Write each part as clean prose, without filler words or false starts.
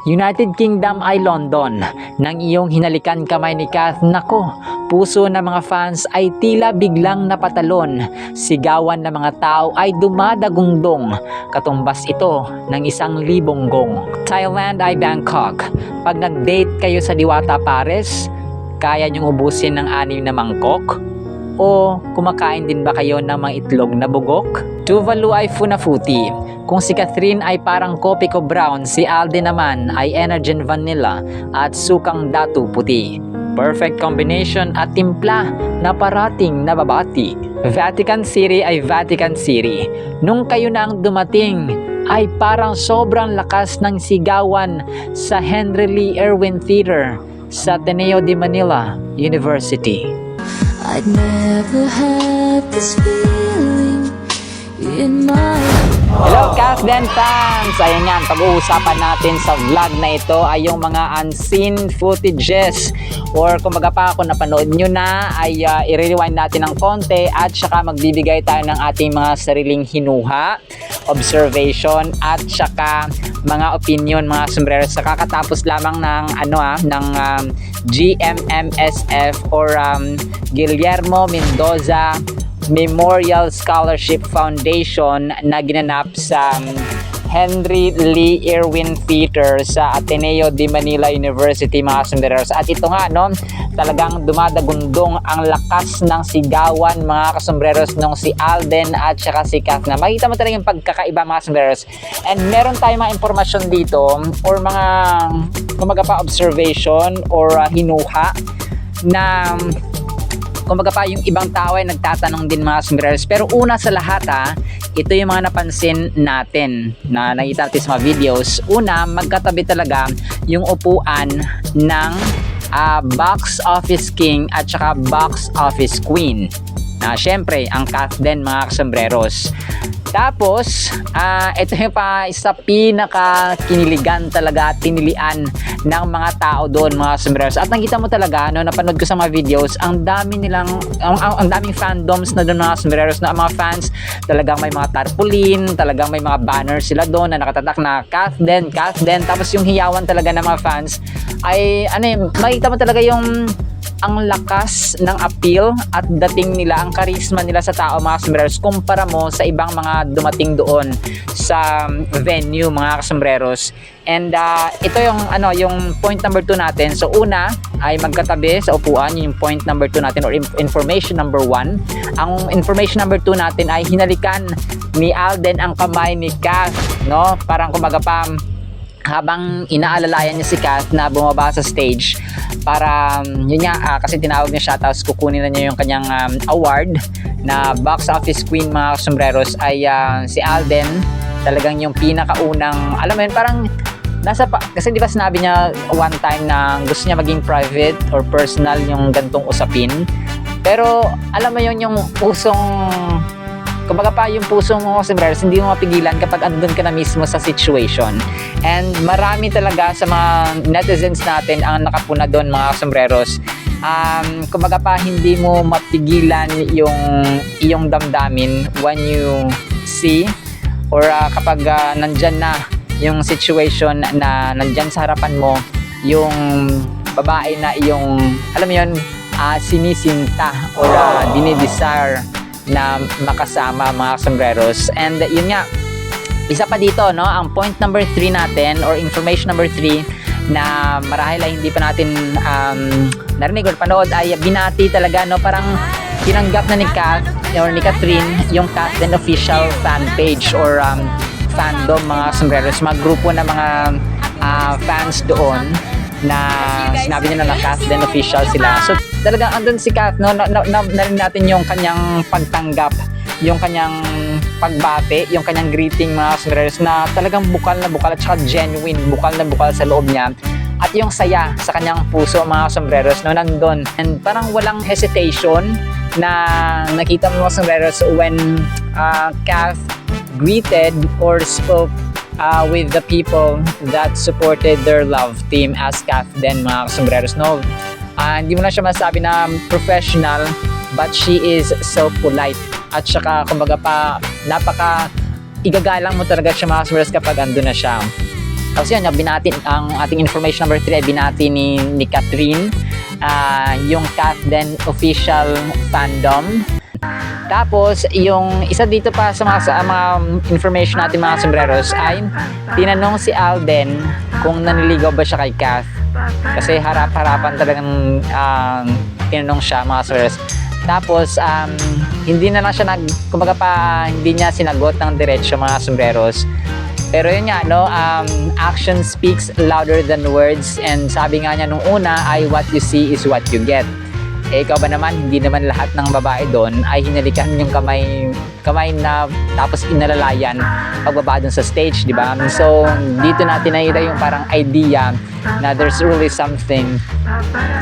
United Kingdom ay London. Nang iyong hinalikan kamay ni Kath, nako, puso ng mga fans ay tila biglang napatalon. Sigawan ng mga tao ay dumadagungdong. Katumbas ito ng 1,000 gong. Thailand ay Bangkok. Pag nag-date kayo sa Diwata Pares, kaya niyong ubusin ng 6 na mangkok? O kumakain din ba kayo ng mga itlog na bugok? Tuvalu ay Funafuti. Kung si Catherine ay parang kopi ko brown, si Alden naman ay Energen Vanilla at sukang datu puti. Perfect combination at timpla na parating nababati. Vatican City ay Vatican City. Nung kayo na ang dumating, ay parang sobrang lakas ng sigawan sa Henry Lee Irwin Theater sa Ateneo de Manila University. I'd never have this feeling in my Hello Kathden fans! Ayan yan, pag-uusapan natin sa vlog na ito ay yung mga unseen footages or kumbaga pa kung napanood nyo na ay i-rewind natin ng konti at saka magbibigay tayo ng ating mga sariling hinuha, observation at saka mga opinion mga sombreros sa kakatapos lamang ng GMMSF or Guillermo Mendoza Memorial Scholarship Foundation na ginanap sa Henry Lee Irwin Theater sa Ateneo de Manila University mga sombreros. At ito nga talagang dumadagundong ang lakas ng sigawan mga kasombreros nung si Alden at saka si Kath na. Makita mo talaga yung pagkakaiba mga sombreros. And meron tayong mga impormasyon dito or mga kumaga pa observation or hinuha na kumbaga pa yung ibang tao ay nagtatanong din mga sombreros. Pero una sa lahat ito yung mga napansin natin na nakita natin sa mga videos. Una, magkatabi talaga yung upuan ng box office king at saka box office queen. Syempre, ang Kath din mga sombreros. Tapos, ito yung isa pinaka kiniligan talaga at tinilian ng mga tao doon mga sombreros. At nakita mo talaga, napanood ko sa mga videos, ang daming fandoms na doon mga sombreros na mga fans, talagang may mga tarpaulin, talagang may mga banners sila doon na nakatatak na Kath din. Tapos yung hiyawan talaga ng mga fans ay, makita mo talaga yung ang lakas ng appeal at dating nila, ang charisma nila sa tao mga sombreros kumpara mo sa ibang mga dumating doon sa venue mga sombreros. And ito yung point number 2 natin. So una ay magkatabi sa upuan, yung point number 2 natin or information number 1. Ang information number 2 natin ay hinalikan ni Alden ang kamay ni Kath, parang kumaga pa habang inaalalayan niya si Kath na bumaba sa stage para yun nga kasi tinawag niya siya tapos kukunin na niya yung kanyang award na box office queen mga sombreros ay si Alden talagang yung pinakaunang alam mo yun parang kasi di ba sinabi niya one time na gusto niya maging private or personal yung gantong usapin pero alam mo yun yung pusong kumbaga pa yung puso mo sombreros hindi mo mapigilan kapag andun ka na mismo sa situation. And marami talaga sa mga netizens natin ang nakapuna doon mga sombreros. Kumbaga pa hindi mo mapigilan yung iyong damdamin when you see or kapag nandyan na yung situation na nandyan sa harapan mo yung babae na yung alam mo yun sinisinta or dinidesire na makasama mga sombreros. And yun nga, isa pa dito ang point number 3 natin or information number 3 na marahil ay hindi pa natin narinig or panood ay binati talaga parang tinanggap na ni Kath or ni Catherine yung Kath din official fan page or fandom mga sombreros, mga grupo na mga fans doon na sinabi nila na Kath din official sila. So talagang andun si Kath narinig natin yung kanyang pagtanggap, yung kanyang pagbate, yung kanyang greeting mga sombreros na talagang bukal na bukal at saka genuine, bukal na bukal sa loob niya at yung saya sa kanyang puso mga sombreros nandun. And parang walang hesitation na nakita mo mga sombreros when Kath greeted or spoke with the people that supported their love team as Kath din mga sombreros. Hindi mo na siya masabi na professional but she is so polite at saka kumbaga pa napaka igagalang mo talaga siya mga sombreros kapag andun na siya. Tapos yun, binati, ang ating information number 3 ay binati ni Catherine, yung Kath Den official fandom. Tapos, yung isa dito pa sa mga information natin mga sombreros ay tinanong si Alden kung naniligaw ba siya kay Kath. Kasi harap-harapan talagang tinanong siya mga sombreros. Tapos, hindi na lang siya kumbaga pa, hindi niya sinagot ng diretsyo mga sombreros. Pero yun nga, no, action speaks louder than words, and sabi nga niya nung una ay what you see is what you get. Eh, ikaw ba naman, hindi naman lahat ng babae doon ay hinalikan yung kamay na tapos inalalayan pagbaba doon sa stage, di ba? So, dito natin nakita yung parang idea na there's really something.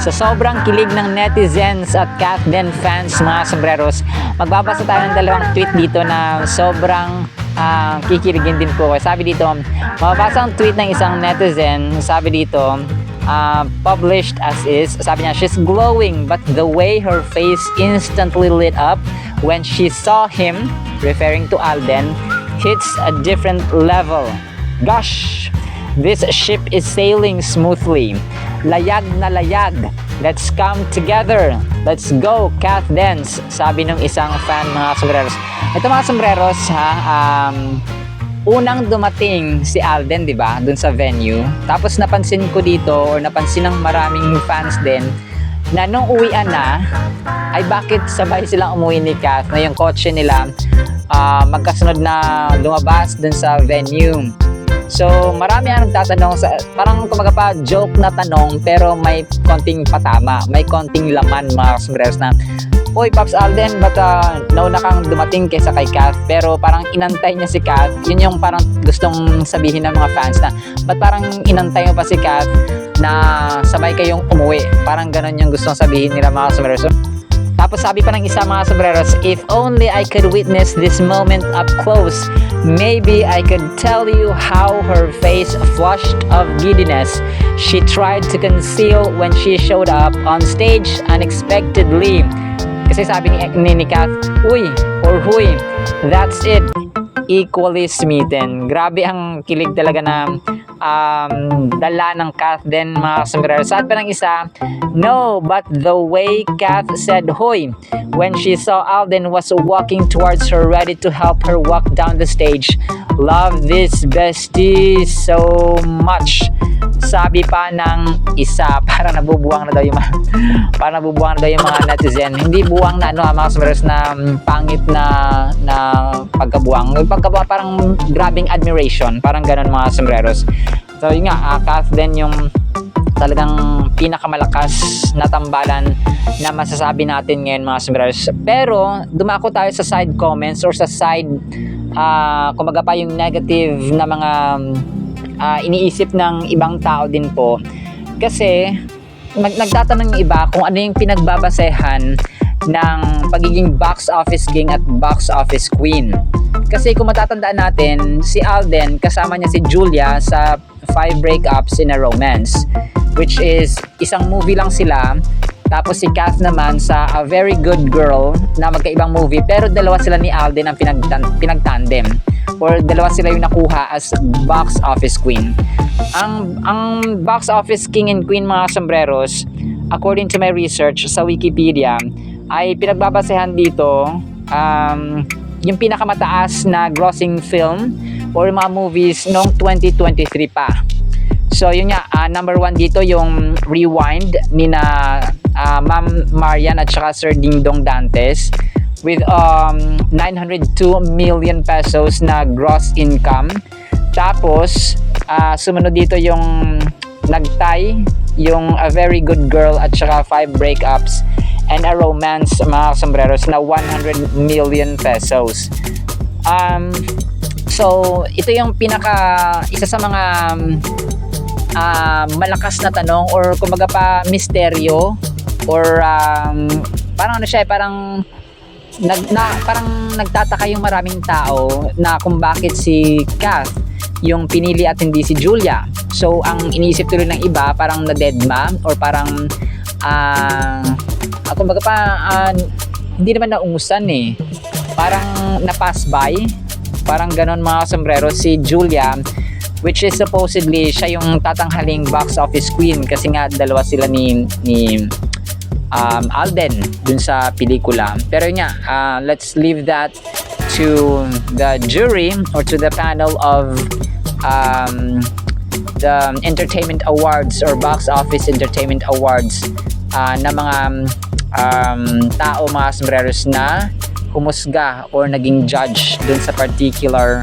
Sa sobrang kilig ng netizens at Kath Den fans, mga sombreros, magbabasa tayo ng dalawang tweet dito na sobrang kikiligin din po. Sabi dito, mababasa ang tweet ng isang netizen, sabi dito, published as is, sabi niya, she's glowing but the way her face instantly lit up when she saw him, referring to Alden, hits a different level. Gosh, this ship is sailing smoothly. Layag na layag. Let's come together. Let's go, Kath Dens, sabi ng isang fan, mga sombreros. Ito mga sombreros, unang dumating si Alden, di ba, dun sa venue. Tapos napansin ko dito, or napansin ng maraming fans din, na nung uwian na, ay bakit sabay silang umuwi ni Kath, na yung kotse nila magkasunod na lumabas dun sa venue. So, marami ang nagtatanong, parang kumaga pa joke na tanong, pero may konting patama, may konting laman mga sombreros na, uy, Pops Alden, ba't nauna kang dumating kaysa kay Kath? Pero parang inantay niya si Kath. Yun yung parang gustong sabihin ng mga fans na, ba't parang inantay mo pa si Kath na sabay kayong umuwi? Parang ganon yung gustong sabihin nila mga sombreros. Tapos sabi pa ng isa mga sombreros, if only I could witness this moment up close, maybe I could tell you how her face flushed of giddiness she tried to conceal when she showed up on stage unexpectedly. Kasi sabi ni Kath, uy, or huy, that's it, equally smitten. Grabe ang kilig talaga na dala ng Kath Den, mga sombreros. Sabi pa ng isa, no, but the way Kath said hoy when she saw Alden was walking towards her ready to help her walk down the stage. Love this bestie so much. Sabi pa ng isa, parang nabubuwang na daw yung mga netizen. Hindi buwang na mga sombreros na pangit na pagkabuwang. Yung pagkabuwang parang grabing admiration, parang ganun mga sombreros. So yun nga, Kath Den yung talagang pinakamalakas na tambalan na masasabi natin ngayon mga sombreros. Pero dumako tayo sa side comments or sa side kumbaga pa yung negative na mga iniisip ng ibang tao din po. Kasi nagtatanong yung iba kung ano yung pinagbabasehan ng pagiging box office king at box office queen. Kasi kung matatandaan natin, si Alden kasama niya si Julia sa 5 Breakups in a Romance, which is isang movie lang sila. Tapos si Kath naman sa A Very Good Girl na magkaibang movie, pero dalawa sila ni Alden ang pinagtandem, or dalawa sila yung nakuha as box office queen. Ang box office king and queen mga sombreros, according to my research sa Wikipedia, ay pinagbabasehan dito yung pinakamataas na grossing film or mga movies noong 2023 pa. So yun nga, number 1 dito yung Rewind ni na Ma'am Marian at saka Sir Dingdong Dantes with 902 million pesos na gross income. Tapos sumunod dito yung Nagtay, yung A Very Good Girl at saka 5 Breakups and a Romance mga sombreros na 100 million pesos. So ito yung isa sa mga malakas na tanong or kumbaga pa misteryo or parang ano siya, parang nagtataka yung maraming tao na kung bakit si Kath yung pinili at hindi si Julia. So ang iniisip tuloy ng iba, parang na-deadma or parang kumbaga pa hindi naman naungusan eh, parang na-pass by, parang ganon mga sombrero si Julia which is supposedly siya yung tatanghaling box office queen kasi nga dalawa sila ni Alden dun sa pelikula. Pero yun nga, let's leave that to the jury or to the panel of the entertainment awards or box office entertainment awards na mga tao, mga sombreros na humusga or naging judge dun sa particular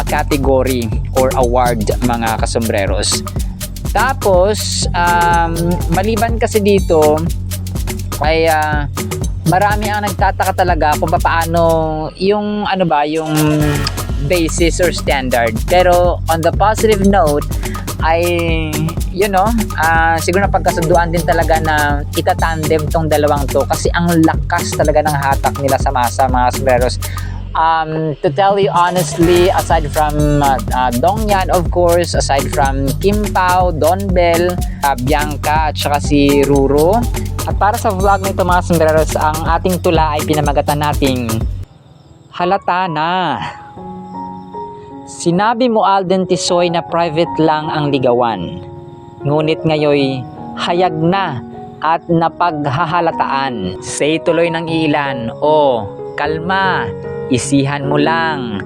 category or award, mga kasombreros. Tapos maliban kasi dito ay marami ang nagtataka talaga kung paano yung yung basis or standard. Pero on the positive note ay siguro napagkasunduan din talaga na itatandem tong dalawang to kasi ang lakas talaga ng hatak nila sa masa, mga sombreros. To tell you honestly, aside from Dong Yan, of course, aside from Kim Pao, Don Bell, Bianca at saka si Ruro, at para sa vlog nito, mga sombreros, ang ating tula ay pinamagatan nating Halata Na. Sinabi mo, Alden Tisoy, na private lang ang ligawan, ngunit ngayoy hayag na at napaghahalataan. Say tuloy ng ilan, kalma, isihan mo lang.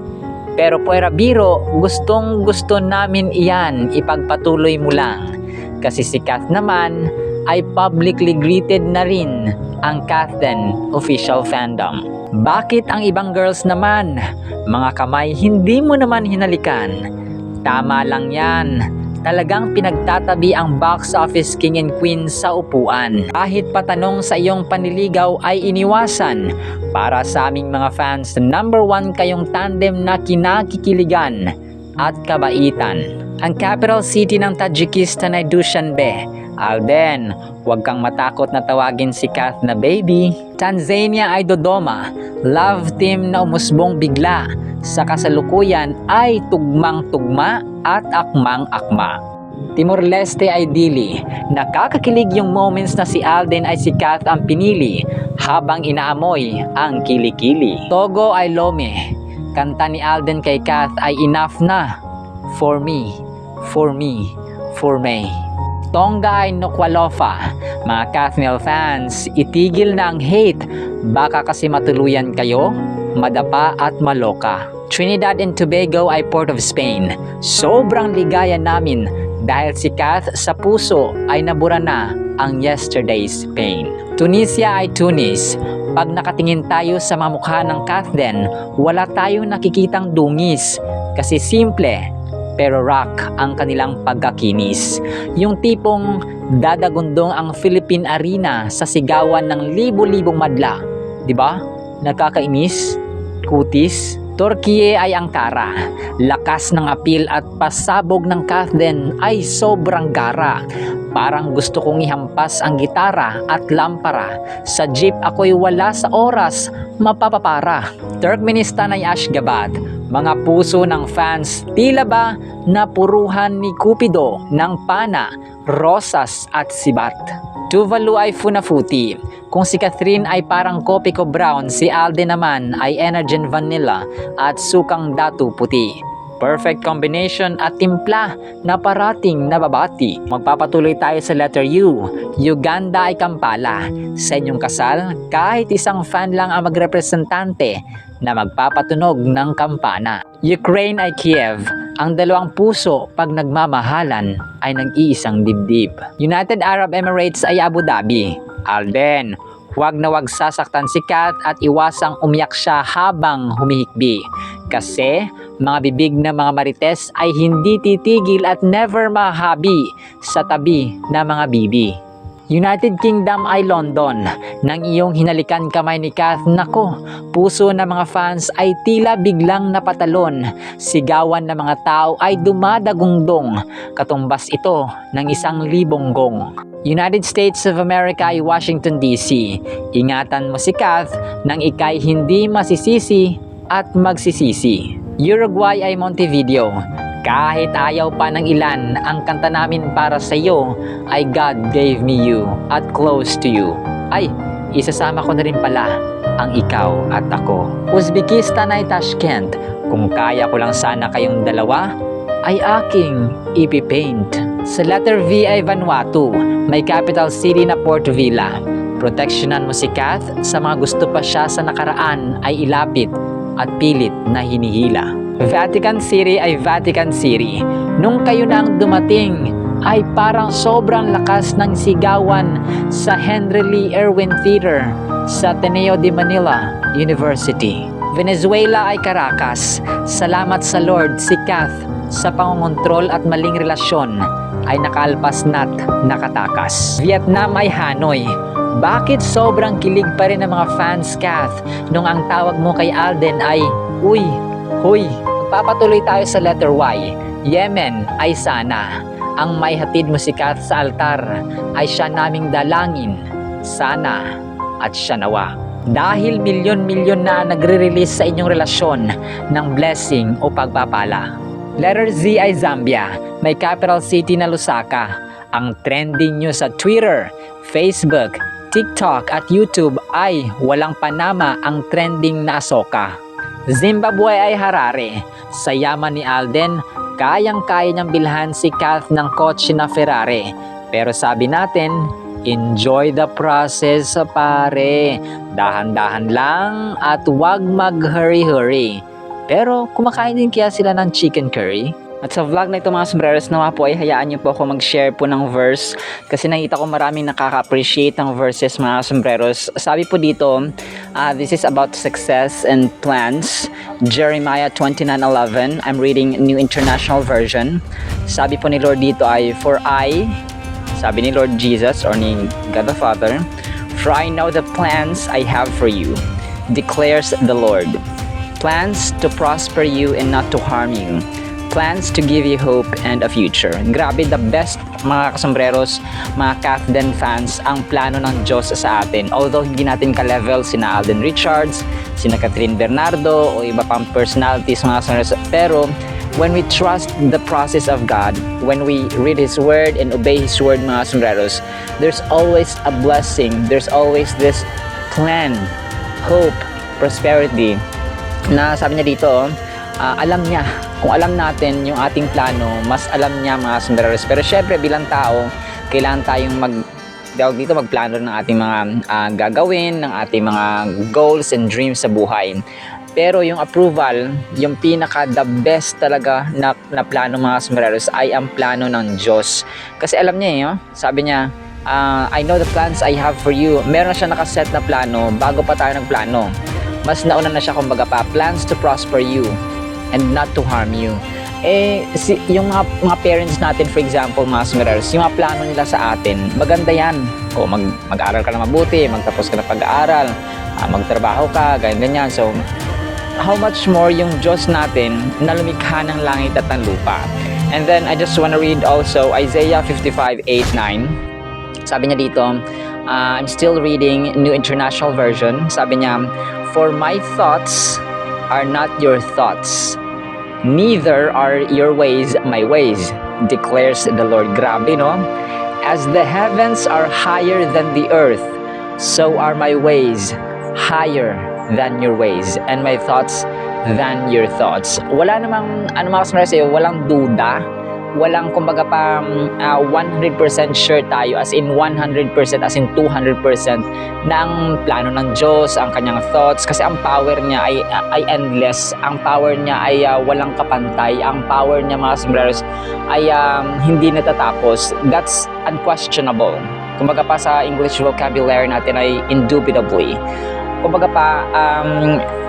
Pero puwera biro, gustong gusto namin iyan, ipagpatuloy mo lang. Kasi si Kath naman ay publicly greeted na rin ang Kathden official fandom. Bakit ang ibang girls naman, mga kamay, hindi mo naman hinalikan? Tama lang yan. Talagang pinagtatabi ang box office king and queen sa upuan. Kahit patanong sa iyong panliligaw ay iniwasan. Para sa aming mga fans, number 1 kayong tandem na kinakikiligan at kabaitan. Ang capital city ng Tajikistan ay Dushanbe. Alden, huwag kang matakot na tawagin si Kath na baby. Tanzania ay Dodoma. Love team na umusbong bigla. Sa kasalukuyan ay tugmang-tugma at akmang-akma. Timor-Leste ay Dili. Nakakakilig yung moments na si Alden ay si Kath ang pinili habang inaamoy ang kilikili. Togo ay Lome. Kanta ni Alden kay Kath ay enough na. For me, for me, for me. Tonga ay Nuku'alofa. Mga Kathniel fans, itigil na ang hate. Baka kasi matuluyan kayo, madapa at maloka. Trinidad and Tobago ay Port of Spain. Sobrang ligaya namin dahil si Kath sa puso ay nabura na ang yesterday's pain. Tunisia ay Tunis. Pag nakatingin tayo sa mga mukha ng Kathden, wala tayong nakikitang dungis kasi simple pero rock ang kanilang pagkakinis. Yung tipong dadagundong ang Philippine Arena sa sigawan ng libo-libong madla. Diba? Nakakainis? Kutis? Turkey ay Ankara. Lakas ng appeal at pasabog ng Kathden ay sobrang gara. Parang gusto kong ihampas ang gitara at lampara. Sa jeep ako'y wala sa oras, mapapapara. Turkmenistan ay Ashgabat. Mga puso ng fans, tila ba napuruhan ni Cupido ng pana, rosas at sibat. Tuvalu ay Funafuti. Kung si Catherine ay parang kopi ko brown, si Alden naman ay Energen Vanilla at sukang datu puti. Perfect combination at timpla na parating nababati. Magpapatuloy tayo sa letter U. Uganda ay Kampala. Sa inyong kasal, kahit isang fan lang ang magrepresentante na magpapatunog ng kampana. Ukraine ay Kiev. Ang dalawang puso pag nagmamahalan ay nag-iisang dibdib. United Arab Emirates ay Abu Dhabi. Alden, huwag na huwag sasaktan si Kath at iwasang umiyak siya habang humihikbi. Kasi mga bibig na mga marites ay hindi titigil at never mahabi sa tabi na mga bibi. United Kingdom ay London. Nang iyong hinalikan kamay ni Kath, nako, puso ng mga fans ay tila biglang napatalon. Sigawan ng mga tao ay dumadagungdong. Katumbas ito ng 1,000 gong. United States of America ay Washington DC. Ingatan mo si Kath nang ikay hindi masisisi at magsisisi. Uruguay ay Montevideo. Kahit ayaw pa ng ilan, ang kanta namin para sa iyo ay God Gave Me You at Close to You. Ay, isasama ko na rin pala ang ikaw at ako. Uzbekistan ay Tashkent. Kung kaya ko lang sana kayong dalawa, ay aking ipipaint. Sa letter V ay Vanuatu, may capital city na Port Vila. Proteksyonan mo si Kath sa mga gusto pa siya sa nakaraan ay ilapit at pilit na hinihila. Vatican City ay Vatican City. Nung kayo nang dumating ay parang sobrang lakas ng sigawan sa Henry Lee Irwin Theater sa Ateneo de Manila University. Venezuela ay Caracas. Salamat sa Lord, si Kath sa pangongontrol at maling relasyon ay nakalpas na't nakatakas. Vietnam ay Hanoi. Bakit sobrang kilig pa rin ng mga fans, Kath, nung ang tawag mo kay Alden ay, uy, huy. Papatuloy tayo sa letter Y. Yemen ay sana. Ang may hatid mo si Kath sa altar ay siya naming dalangin. Sana at siya nawa. Dahil milyon-milyon na nagre-release sa inyong relasyon ng blessing o pagpapala. Letter Z ay Zambia. May capital city na Lusaka. Ang trending nyo sa Twitter, Facebook, TikTok at YouTube ay walang panama ang trending na Asoka. Zimbabwe ay Harare. Sa yaman ni Alden, kayang-kaya niyang bilhan si Kath ng kotse na Ferrari. Pero sabi natin, enjoy the process pare. Dahan-dahan lang at wag mag-hurry-hurry. Pero kumakain din kaya sila ng chicken curry? At sa vlog na ito mga sombreros, nawa po ay hayaan niyo po ako mag-share po ng verse kasi nakita ko maraming nakaka-appreciate ng verses mga sombreros. Sabi po dito, this is about success and plans. Jeremiah 29:11. I'm reading New International Version. Sabi po ni Lord dito ay, sabi ni Lord Jesus or ni God the Father, for I know the plans I have for you, declares the Lord. Plans to prosper you and not to harm you. Plans to give you hope and a future. Grabe, the best mga kasombreros, mga Kathden fans, ang plano ng Diyos sa atin. Although hindi natin ka-level sina Alden Richards, sina Catherine Bernardo, o iba pang personalities mga kasombreros, pero when we trust the process of God, when we read His Word and obey His Word mga sombreros, there's always a blessing, there's always this plan, hope, prosperity, na sabi niya dito, alam niya, kung alam natin yung ating plano, mas alam niya mga sombreros. Pero syempre bilang tao, kailangan tayong magplano ng ating mga gagawin, ng ating mga goals and dreams sa buhay. Pero yung approval, yung pinaka the best talaga na plano mga sombreros ay ang plano ng Diyos. Kasi alam niya sabi niya, I know the plans I have for you. Meron na siya nakaset na plano bago pa tayo nagplano. Mas nauna na siya kumbaga pa, plans to prosper you and not to harm you. Yung mga parents natin, for example, mga sombreros, yung mga plano nila sa atin, maganda yan. O mag-aral ka na mabuti, magtapos ka na pag-aaral, magtrabaho ka, ganyan. So, how much more yung Diyos natin na lumikha ng langit at ng lupa. And then, I just want to read also Isaiah 55:8-9. Sabi niya dito, I'm still reading New International Version. Sabi niya, for my thoughts are not your thoughts, neither are your ways my ways, declares the Lord. Grabe, no? As the heavens are higher than the earth, so are my ways higher than your ways, and my thoughts than your thoughts. Wala namang, walang duda, walang kumbaga pa 100% sure tayo, as in 100%, as in 200% ng plano ng Diyos, ang kanyang thoughts, kasi ang power niya ay endless, ang power niya ay walang kapantay, ang power niya mga sombreros ay hindi natatapos. That's unquestionable. Kumbaga pa sa English vocabulary natin ay indubitably. Kumbaga pa,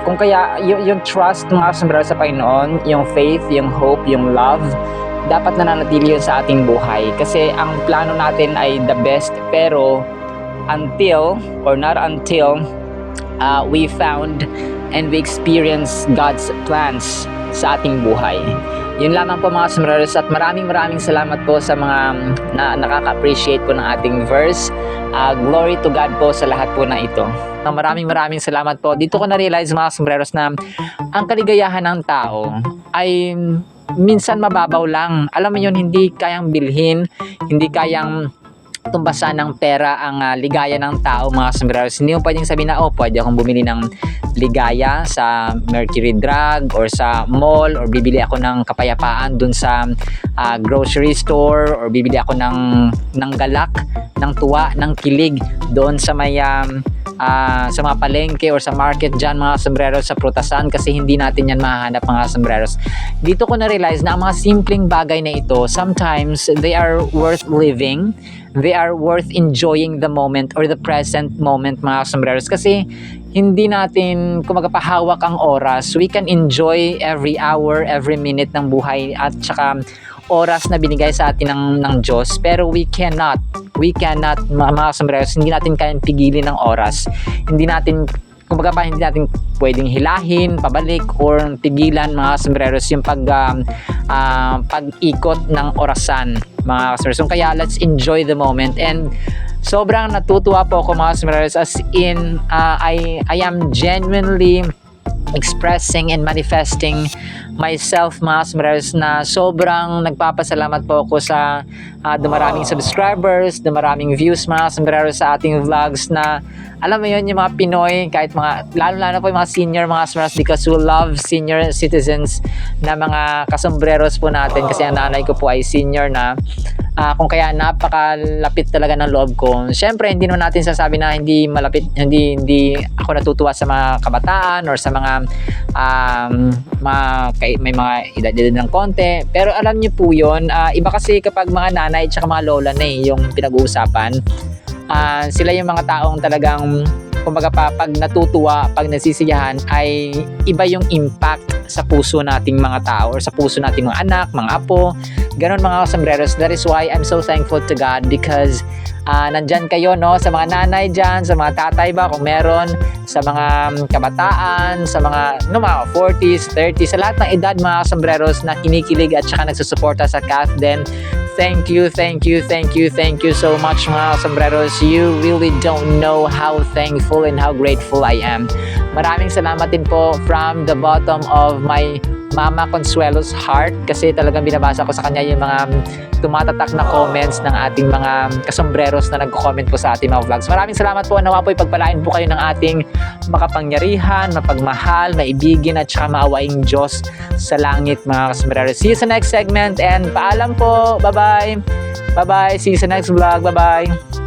kung kaya yung trust mga sombreros sa Panginoon, yung faith, yung hope, yung love, dapat nananatili yun sa ating buhay. Kasi ang plano natin ay the best, pero until we found and we experience God's plans sa ating buhay. Yun lamang po mga sombreros, at maraming salamat po sa mga nakaka-appreciate po ng ating verse. Glory to God po sa lahat po na ito. Maraming salamat po. Dito ko na-realize mga sombreros na ang kaligayahan ng tao ay minsan mababaw lang. Alam mo yun, hindi kayang bilhin, hindi kayang tumbasan ng pera ang ligaya ng tao, mga sombreros. Hindi mo pwedeng sabihin na, pwede akong bumili ng ligaya sa Mercury Drug or sa mall, or bibili ako ng kapayapaan dun sa grocery store, or bibili ako ng galak, ng tuwa, ng kilig doon sa may sa mga palengke or sa market dyan, mga sombreros, sa prutasan, kasi hindi natin yan mahahanap, mga sombreros. Dito ko na-realize na ang mga simpleng bagay na ito, sometimes they are worth living, they are worth enjoying the moment or the present moment, mga sombreros, kasi hindi natin kumaga pahawak ang oras. We can enjoy every hour, every minute ng buhay, at saka oras na binigay sa atin ng Diyos, pero we cannot mga sombreros, hindi natin kayang pigilin ng oras. Hindi natin pwedeng hilahin pabalik or pigilan, mga sombreros, yung pag-ikot ng orasan, mga sombreros. Kaya let's enjoy the moment. And sobrang natutuwa po ako, mga sombreros, as in I am genuinely expressing and manifesting myself, mga sombreros, na sobrang nagpapasalamat po ako sa dumaraming subscribers, dumaraming views, mga sombreros, sa ating vlogs, na alam mo yun, yung mga Pinoy, kahit mga, lalo po yung mga senior, mga sombreros, because we love senior citizens na mga kasombreros po natin, kasi ang nanay ko po ay senior na, kung kaya napakalapit talaga ng loob ko. Siyempre, hindi naman natin sasabi na hindi malapit, hindi ako natutuwa sa mga kabataan or sa mga may mga edad ng konti. Pero alam niyo po yun, iba kasi kapag mga nanay at mga lola na yung pinag-uusapan. Sila yung mga taong talagang, kumbaga pag natutuwa, pag nasisiyahan, ay iba yung impact sa puso nating mga tao or sa puso nating mga anak, mga apo. Ganon, mga sombreros. That is why I'm so thankful to God, because nandyan kayo, no, sa mga nanay dyan, sa mga tatay ba kung meron, sa mga kabataan, sa mga mga 40s, 30s, sa lahat ng edad, mga sombreros, na kinikilig at saka nagsusuporta sa Kathden. Thank you so much, mga sombreros. You really don't know how thankful and how grateful I am. Maraming salamat din po from the bottom of my Mama Consuelo's heart, kasi talagang binabasa ko sa kanya yung mga tumatatak na comments ng ating mga kasombreros na nagko-comment po sa ating mga vlogs. Maraming salamat po. Nawa po ipagpalain po kayo ng ating makapangyarihan, mapagmahal, maibigin, at saka maawaing Diyos sa langit, mga kasombreros. See you sa next segment, and paalam po. Bye-bye. See you sa next vlog. Bye-bye.